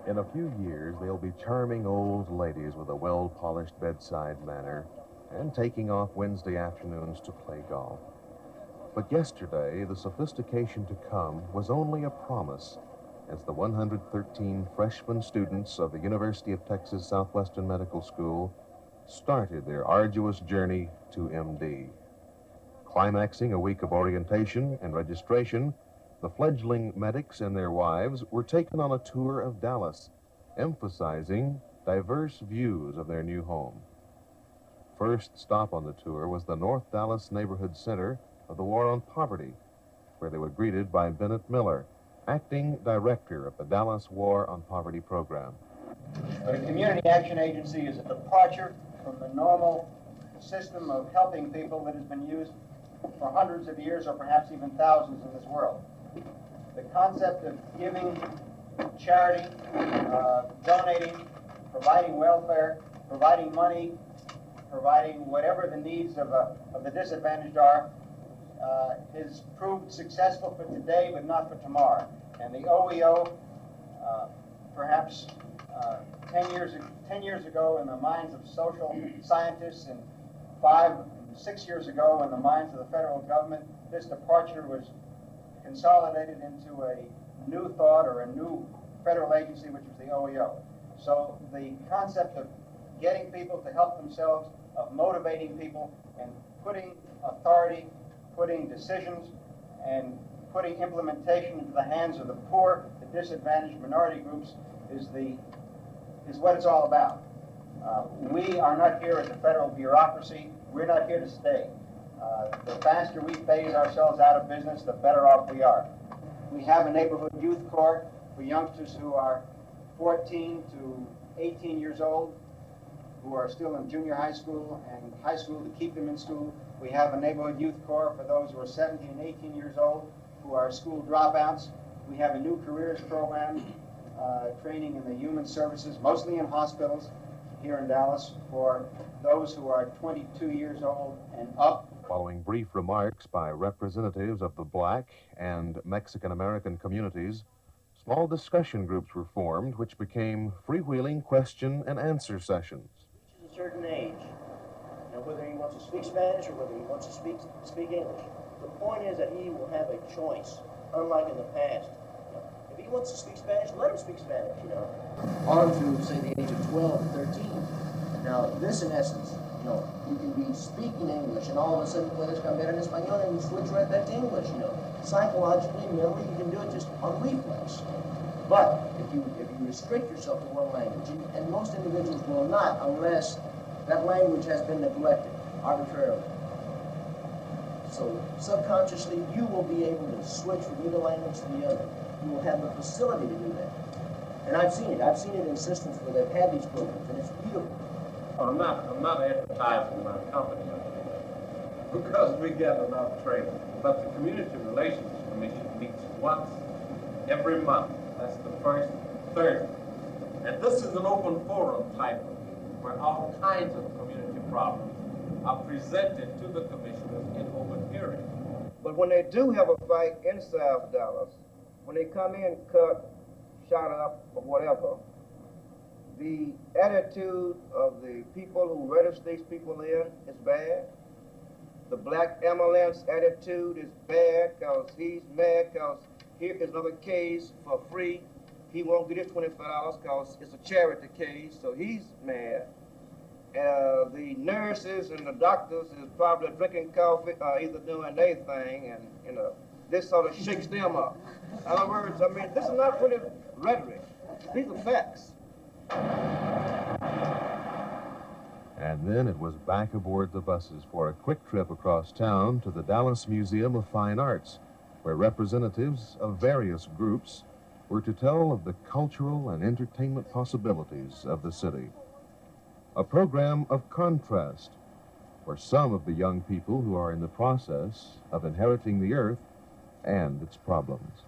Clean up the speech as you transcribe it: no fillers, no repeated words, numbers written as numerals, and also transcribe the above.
In a few years, they'll be charming old ladies with a well-polished bedside manner and taking off Wednesday afternoons to play golf. But yesterday, the sophistication to come was only a promise as the 113 freshman students of the University of Texas Southwestern Medical School started their arduous journey to MD. Climaxing a week of orientation and registration, the fledgling medics and their wives were taken on a tour of Dallas, emphasizing diverse views of their new home. First stop on the tour was the North Dallas Neighborhood Center of the War on Poverty, where they were greeted by Bennett Miller, acting director of the Dallas War on Poverty program. But a community action agency is a departure from the normal system of helping people that has been used for hundreds of years or perhaps even thousands in this world. The concept of giving, charity, donating, providing welfare, providing money, providing whatever the needs of the disadvantaged are, is proved successful for today but not for tomorrow. And the OEO, perhaps 10 years ago in the minds of social scientists and 6 years ago in the minds of the federal government, this departure was consolidated into a new thought or a new federal agency, which was the OEO. So the concept of getting people to help themselves, of motivating people, and putting authority, putting decisions, and putting implementation into the hands of the poor, the disadvantaged minority groups is what it's all about. We are not here as a federal bureaucracy. We're not here to stay. The faster we phase ourselves out of business, the better off we are. We have a neighborhood youth corps for youngsters who are 14 to 18 years old, who are still in junior high school and high school to keep them in school. We have a neighborhood youth corps for those who are 17 and 18 years old, who are school dropouts. We have a new careers program, training in the human services, mostly in hospitals here in Dallas, for those who are 22 years old and up. Following brief remarks by representatives of the Black and Mexican-American communities, small discussion groups were formed which became freewheeling question and answer sessions. Reaches a certain age, whether he wants to speak Spanish or whether he wants to speak English. The point is that he will have a choice, unlike in the past. If he wants to speak Spanish, let him speak Spanish, on to, say, the age of 12 or 13. Now, this, in essence, you can be speaking English, and all of a sudden, puedes cambiar en español, and you switch right back to English, Psychologically, mentally, you can do it just on reflex. But if you restrict yourself to one language, and most individuals will not unless that language has been neglected arbitrarily. So subconsciously, you will be able to switch from either language to the other. You will have the facility to do that. And I've seen it. I've seen it in systems where they've had these programs, and it's beautiful. I'm not advertising my company because we get enough training. But the Community Relations Commission meets once every month. That's the first Thursday. And this is an open forum type of meeting where all kinds of community problems are presented to the commissioners in open hearing. But when they do have a fight in South Dallas, when they come in cut, shot up, or whatever, the attitude of the people who register these people in is bad. The black MLS attitude is bad because he's mad because here is another case for free. He won't get his $25 because it's a charity case, so he's mad. The nurses and the doctors is probably drinking coffee or either doing their thing, and this sort of shakes them up. In other words, this is not really rhetoric. These are facts. And then it was back aboard the buses for a quick trip across town to the Dallas Museum of Fine Arts, where representatives of various groups were to tell of the cultural and entertainment possibilities of the city. A program of contrast for some of the young people who are in the process of inheriting the earth and its problems.